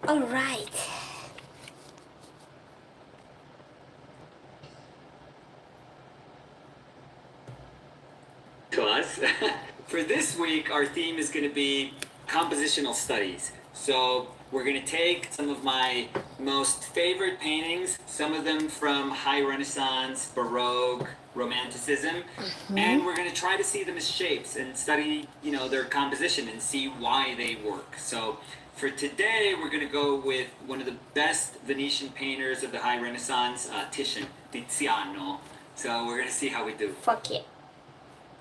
All right. To us. For this week, our theme is going to be compositional studies. So we're going to take some of my most favorite paintings, some of them from High Renaissance, Baroque, Romanticism, and we're going to try to see them as shapes and study, their composition and see why they work. So for today, we're going to go with one of the best Venetian painters of the High Renaissance, Tiziano. So we're going to see how we do. Fuck it.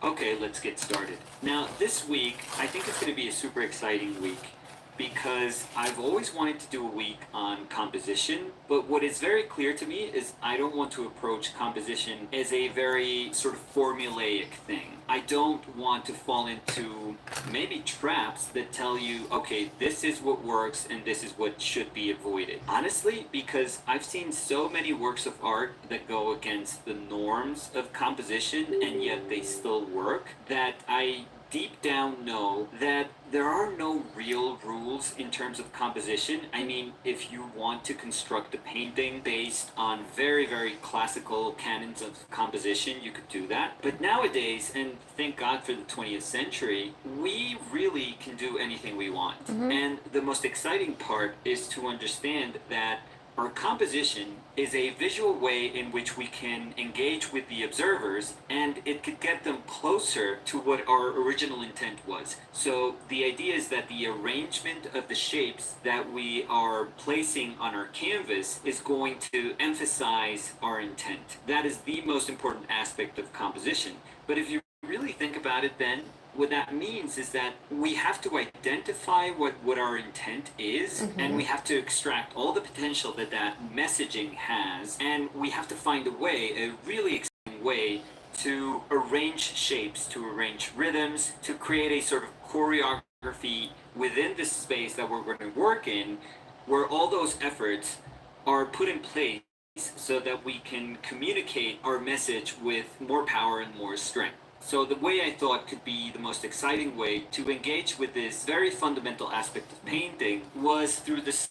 Okay, let's get started. Now, this week, I think it's going to be a super exciting week because I've always wanted to do a week on composition, but what is very clear to me is I don't want to approach composition as a very sort of formulaic thing. I don't want to fall into maybe traps that tell you, okay, this is what works and this is what should be avoided. Honestly, because I've seen so many works of art that go against the norms of composition and yet they still work, that I deep down know that there are no real rules in terms of composition. I mean, if you want to construct a painting based on very, very classical canons of composition, you could do that. But nowadays, and thank God for the 20th century, we really can do anything we want. And the most exciting part is to understand that our composition is a visual way in which we can engage with the observers, and it could get them closer to what our original intent was. So the idea is that the arrangement of the shapes that we are placing on our canvas is going to emphasize our intent. That is the most important aspect of composition. But if you really think about it, then what that means is that we have to identify what our intent is, and we have to extract all the potential that that messaging has, and we have to find a way, a really exciting way, to arrange shapes, to arrange rhythms, to create a sort of choreography within this space that we're going to work in, where all those efforts are put in place so that we can communicate our message with more power and more strength. So the way I thought could be the most exciting way to engage with this very fundamental aspect of painting was through the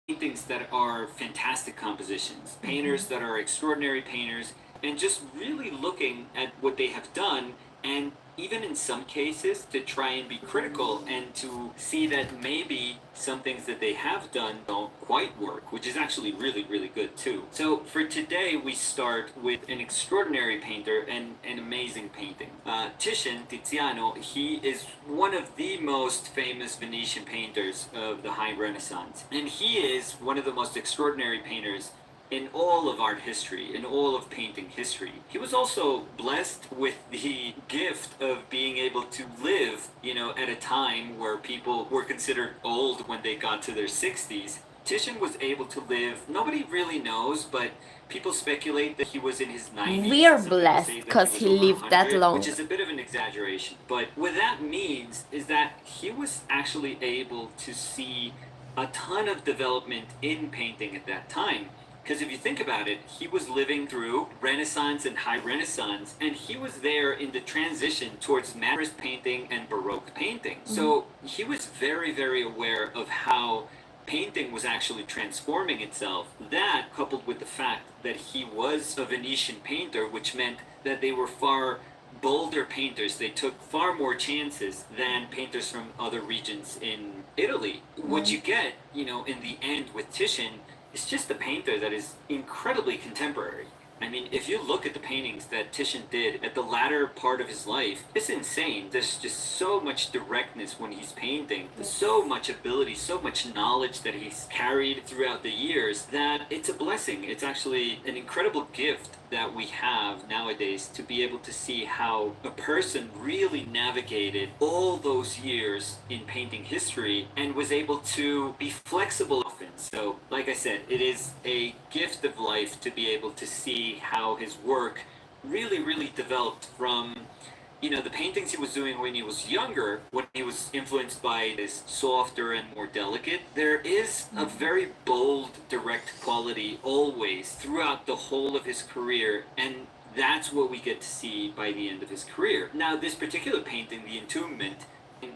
paintings that are fantastic compositions, painters that are extraordinary painters, and just really looking at what they have done, and even in some cases to try and be critical and to see that maybe some things that they have done don't quite work, which is actually really, really good too. So for today, we start with an extraordinary painter and an amazing painting. Titian, Tiziano, he is one of the most famous Venetian painters of the High Renaissance. And he is one of the most extraordinary painters in all of art history, in all of painting history. He was also blessed with the gift of being able to live, at a time where people were considered old when they got to their 60s. Titian was able to live, nobody really knows, but people speculate that he was in his 90s. We are Some people blessed say that because he was over lived that 100, long. which is a bit of an exaggeration. But what that means is that he was actually able to see a ton of development in painting at that time. Because if you think about it, he was living through Renaissance and High Renaissance, and he was there in the transition towards Mannerist painting and Baroque painting. So he was very, very aware of how painting was actually transforming itself. That, coupled with the fact that he was a Venetian painter, which meant that they were far bolder painters. They took far more chances than painters from other regions in Italy. What you get, in the end with Titian, it's just a painter that is incredibly contemporary. I mean, if you look at the paintings that Titian did at the latter part of his life, it's insane. There's just so much directness when he's painting, so much ability, so much knowledge that he's carried throughout the years that it's a blessing. It's actually an incredible gift that we have nowadays to be able to see how a person really navigated all those years in painting history and was able to be flexible often. So, like I said, it is a gift of life to be able to see how his work really, really developed from the paintings he was doing when he was younger, when he was influenced by this softer and more delicate. There is a very bold, direct quality always throughout the whole of his career, and that's what we get to see by the end of his career. Now, this particular painting, The Entombment, it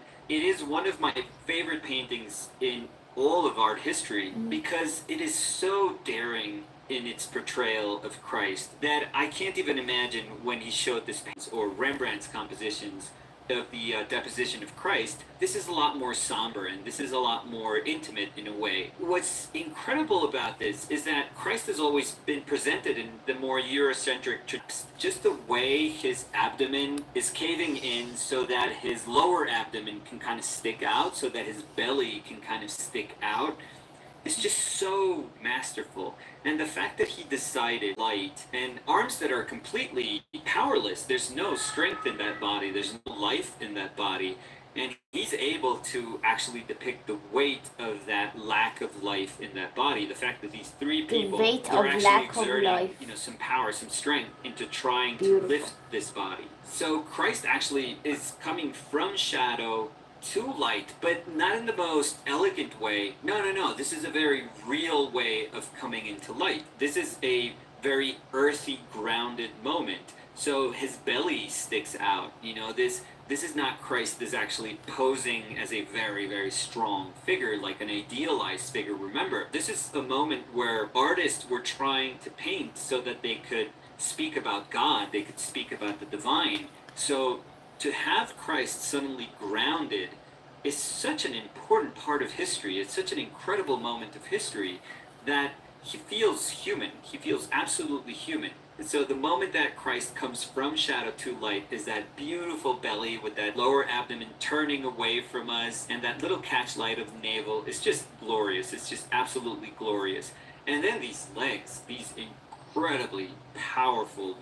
is one of my favorite paintings in all of art history because it is so daring in its portrayal of Christ that I can't even imagine when he showed this or Rembrandt's compositions of the deposition of Christ. This is a lot more somber and this is a lot more intimate in a way. What's incredible about this is that Christ has always been presented in the more Eurocentric, just the way his abdomen is caving in so that his lower abdomen can kind of stick out, so that his belly can kind of stick out. It's just so masterful. And the fact that he decided light and arms that are completely powerless, there's no strength in that body, there's no life in that body, and he's able to actually depict the weight of that lack of life in that body. The fact that these three people are actually exerting, some power, some strength into trying to lift this body. So Christ actually is coming from shadow to light, but not in the most elegant way. No. This is a very real way of coming into light. This is a very earthy, grounded moment. So his belly sticks out. This is not Christ is actually posing as a very, very strong figure, like an idealized figure. Remember, this is a moment where artists were trying to paint so that they could speak about God, they could speak about the divine. So to have Christ suddenly grounded is such an important part of history. It's such an incredible moment of history that he feels human. He feels absolutely human. And so the moment that Christ comes from shadow to light is that beautiful belly with that lower abdomen turning away from us, and that little catchlight of the navel is just glorious. It's just absolutely glorious. And then these legs, these incredibly powerful,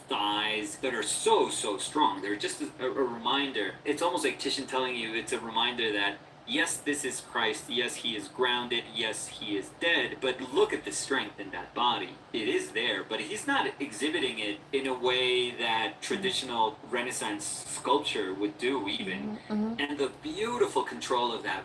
thighs that are so strong. They're just a reminder. It's almost like Titian telling you, it's a reminder that yes, this is Christ, yes, he is grounded, yes, he is dead, but look at the strength in that body. It is there, but he's not exhibiting it in a way that traditional Renaissance sculpture would do even. And the beautiful control of that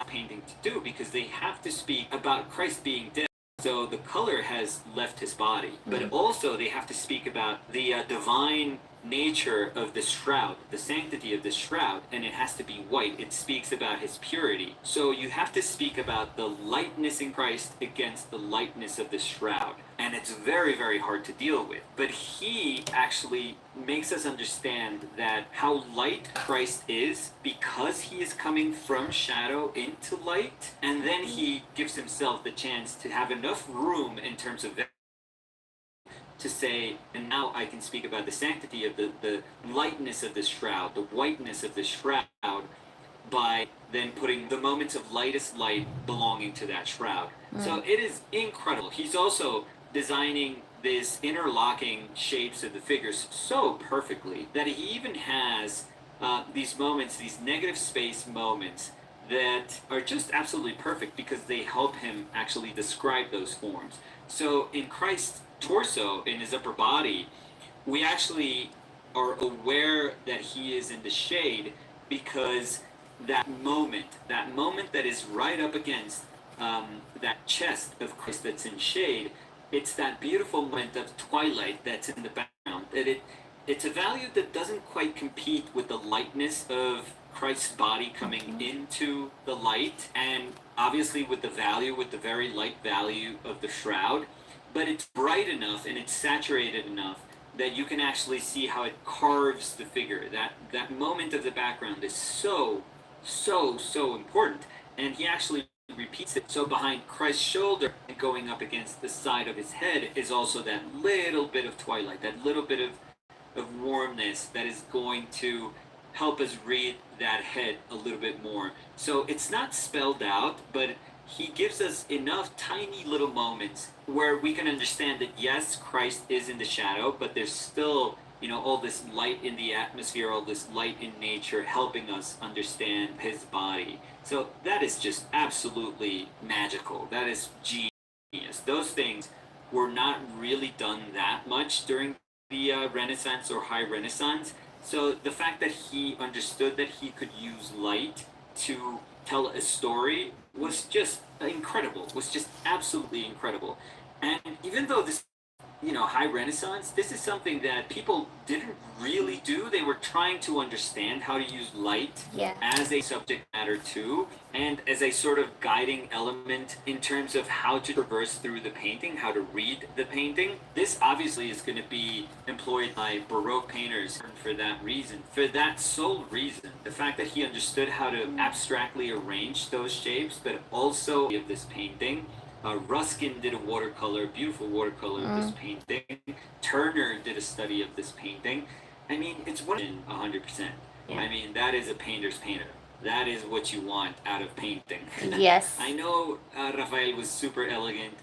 painting to do, because they have to speak about Christ being dead. So the color has left his body, but also they have to speak about the divine nature of the shroud, the sanctity of the shroud, and it has to be white. It speaks about his purity. So you have to speak about the lightness in Christ against the lightness of the shroud. And it's very, very hard to deal with. But he actually makes us understand that how light Christ is because he is coming from shadow into light. And then he gives himself the chance to have enough room in terms of to say, and now I can speak about the sanctity of the lightness of this shroud, the whiteness of this shroud, by then putting the moments of lightest light belonging to that shroud. So it is incredible. He's also designing this interlocking shapes of the figures so perfectly that he even has these moments, these negative space moments that are just absolutely perfect because they help him actually describe those forms. So in Christ's torso, in his upper body, we actually are aware that he is in the shade because that moment that is right up against that chest of Christ that's in shade, it's that beautiful moment of twilight that's in the background. It's a value that doesn't quite compete with the lightness of Christ's body coming into the light, and obviously with the very light value of the shroud, but it's bright enough and it's saturated enough that you can actually see how it carves the figure. That moment of the background is so important, and he actually repeats it. So behind Christ's shoulder and going up against the side of his head is also that little bit of twilight, that little bit of warmness that is going to help us read that head a little bit more. So it's not spelled out, but he gives us enough tiny little moments where we can understand that yes, Christ is in the shadow, but there's still, all this light in the atmosphere, all this light in nature helping us understand his body. So that is just absolutely magical. That is genius. Those things were not really done that much during the Renaissance or High Renaissance. So the fact that he understood that he could use light to tell a story was just incredible, was just absolutely incredible. And even though this high Renaissance, this is something that people didn't really do. They were trying to understand how to use light Yeah. as a subject matter too, and as a sort of guiding element in terms of how to traverse through the painting, how to read the painting. This obviously is going to be employed by Baroque painters for that reason, for that sole reason. The fact that he understood how to abstractly arrange those shapes, but also of this painting. Ruskin did a watercolor, beautiful watercolor of this painting. Turner did a study of this painting. I mean, it's 100%. Yeah. I mean, that is a painter's painter. That is what you want out of painting. Yes. I know Raphael was super elegant.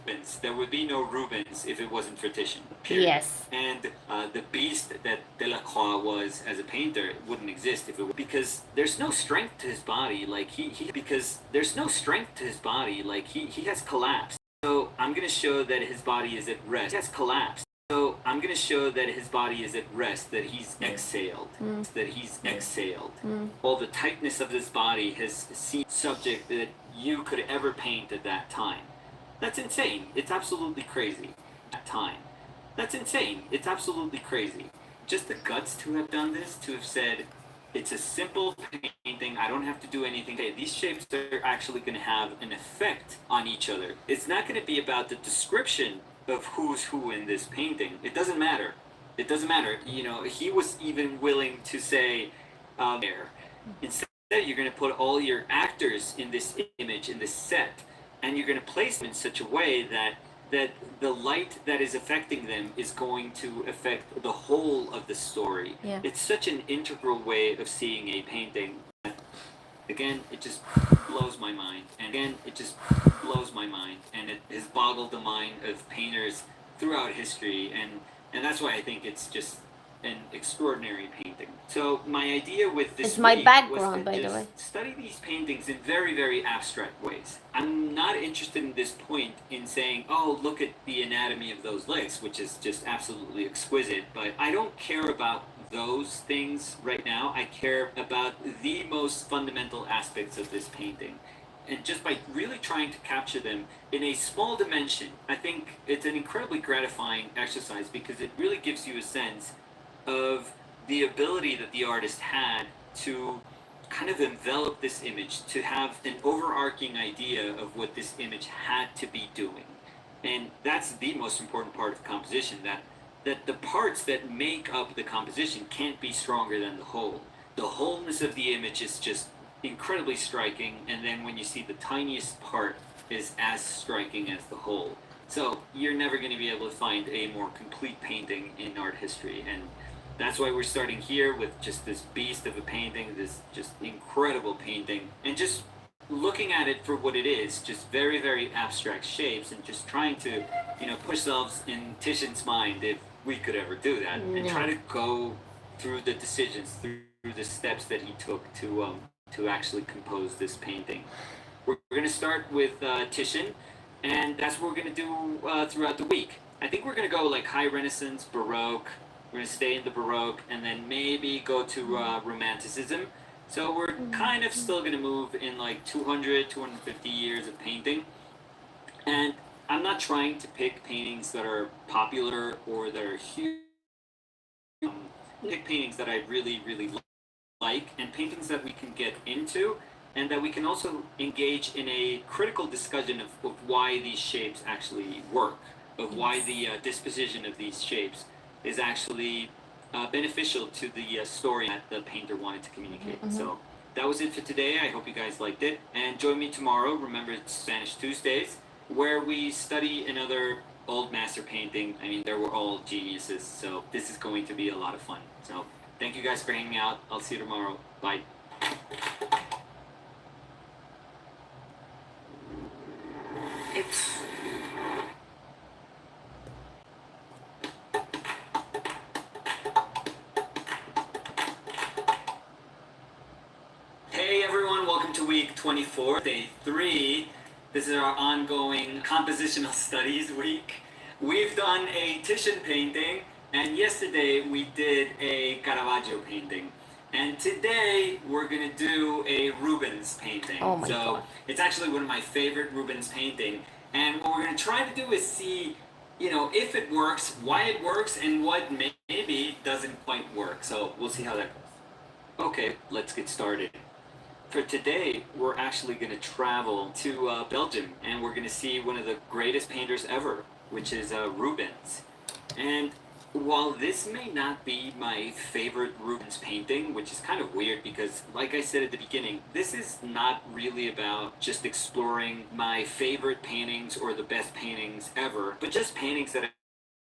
There would be no Rubens if it wasn't for Titian. Period. Yes. And the beast that Delacroix was as a painter wouldn't exist if it were, because there's no strength to his body. Like because there's no strength to his body. Like he has collapsed. So I'm gonna show that his body is at rest. He has collapsed. So I'm going to show that his body is at rest, that he's exhaled, that he's exhaled. All the tightness of his body has seen subject that you could ever paint at that time. That's insane. It's absolutely crazy. At time. That's insane. It's absolutely crazy. Just the guts to have done this, to have said, it's a simple painting, I don't have to do anything. Okay, these shapes are actually going to have an effect on each other. It's not going to be about the description of who's who in this painting. It doesn't matter. It doesn't matter. He was even willing to say, instead you're going to put all your actors in this image, in this set, and you're going to place them in such a way that the light that is affecting them is going to affect the whole of the story. Yeah. It's such an integral way of seeing a painting. Again, it just blows my mind. And again, it just blows my mind. And it has boggled the mind of painters throughout history. And that's why I think it's just an extraordinary painting. So my idea with this It's my week background, was to by the just way. study these paintings in very, very abstract ways. I'm not interested in this point in saying, oh, look at the anatomy of those legs, which is just absolutely exquisite. But I don't care about those things right now. I care about the most fundamental aspects of this painting. And just by really trying to capture them in a small dimension, I think it's an incredibly gratifying exercise, because it really gives you a sense of the ability that the artist had to kind of envelop this image, to have an overarching idea of what this image had to be doing. And that's the most important part of composition, that the parts that make up the composition can't be stronger than the whole. The wholeness of the image is just incredibly striking, and then when you see the tiniest part is as striking as the whole. So you're never going to be able to find a more complete painting in art history, and that's why we're starting here with just this beast of a painting, this just incredible painting, and just looking at it for what it is, just very, very abstract shapes, and just trying to, push ourselves in Titian's mind, if we could ever do that, and try to go through the decisions, through the steps that he took to actually compose this painting. We're going to start with Titian, and that's what we're going to do throughout the week. I think we're going to go like High Renaissance, Baroque. We're going to stay in the Baroque, and then maybe go to Romanticism. So we're kind of still going to move in like 200, 250 years of painting. And I'm not trying to pick paintings that are popular or that are huge. Pick paintings that I really, really like, and paintings that we can get into, and that we can also engage in a critical discussion of why these shapes actually work, of why the disposition of these shapes is actually beneficial to the story that the painter wanted to communicate. So that was it for today. I hope you guys liked it, and join me tomorrow. Remember, it's Spanish Tuesdays, where we study another old master painting. I mean, they were all geniuses, so this is going to be a lot of fun. So thank you guys for hanging out. I'll see you tomorrow. Bye. Hey everyone, welcome to week 24, day 3. This is our ongoing compositional studies week. We've done a Titian painting, and yesterday we did a Caravaggio painting. And today we're going to do a Rubens painting. Oh my God. It's actually one of my favorite Rubens painting. And what we're going to try to do is see if it works, why it works, and what maybe doesn't quite work. So we'll see how that goes. Okay, let's get started. For today, we're actually going to travel to Belgium, and we're going to see one of the greatest painters ever, which is Rubens. And while this may not be my favorite Rubens painting, which is kind of weird because, like I said at the beginning, this is not really about just exploring my favorite paintings or the best paintings ever, but just paintings that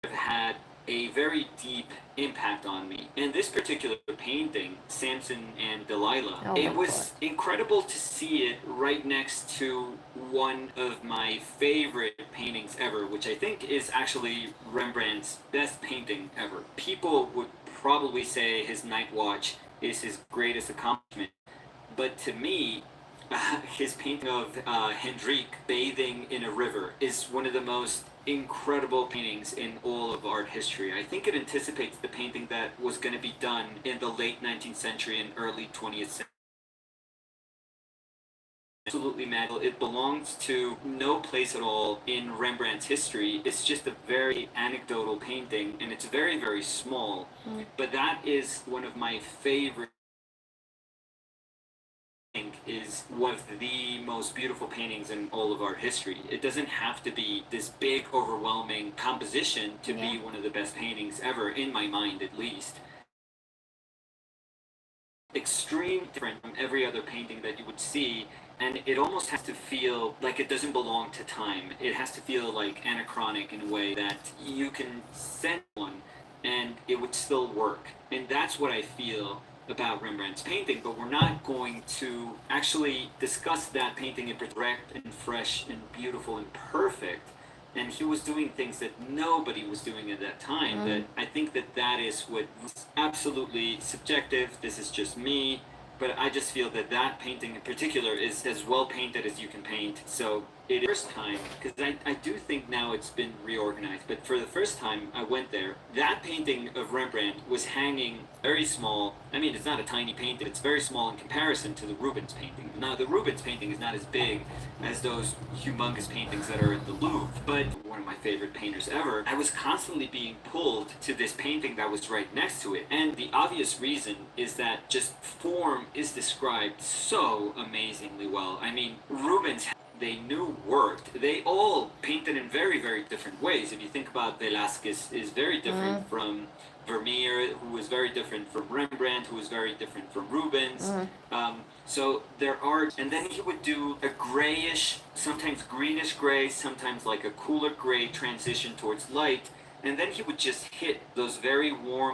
have had a very deep impact on me. And this particular painting, Samson and Delilah, Oh it my was incredible to see it right next to one of my favorite paintings ever, which I think is actually Rembrandt's best painting ever. People would probably say his Night Watch is his greatest accomplishment, but to me, his painting of Hendrik bathing in a river is one of the most incredible paintings in all of art history. I think it anticipates the painting that was going to be done in the late 19th century and early 20th century. Absolutely magical. It belongs to no place at all in Rembrandt's history. It's just a very anecdotal painting, and it's very, very small. But that is one of my favorite. Think is one of the most beautiful paintings in all of art history. It doesn't have to be this big, overwhelming composition to be one of the best paintings ever, in my mind at least. Extreme different from every other painting that you would see, and it almost has to feel like it doesn't belong to time. It has to feel like anachronic in a way that you can send one and it would still work. And that's what I feel about Rembrandt's painting, but we're not going to actually discuss that painting in direct and fresh and beautiful and perfect. And he was doing things that nobody was doing at that time. That I think that is what was absolutely subjective. This is just me, but I just feel that that painting in particular is as well painted as you can paint. So it is first time, because I do think now it's been reorganized, but for the first time I went there, that painting of Rembrandt was hanging very small. I mean, it's not a tiny painting, it's very small in comparison to the Rubens painting. Now, the Rubens painting is not as big as those humongous paintings that are in the Louvre, but one of my favorite painters ever. I was constantly being pulled to this painting that was right next to it, and the obvious reason is that just form is described so amazingly well. I mean, Rubens they knew worked. They all painted in very, very different ways. If you think about Velázquez, is very different from Vermeer, who was very different from Rembrandt, who was very different from Rubens. So there are, and then he would do a grayish, sometimes greenish gray, sometimes like a cooler gray transition towards light, and then he would just hit those very warm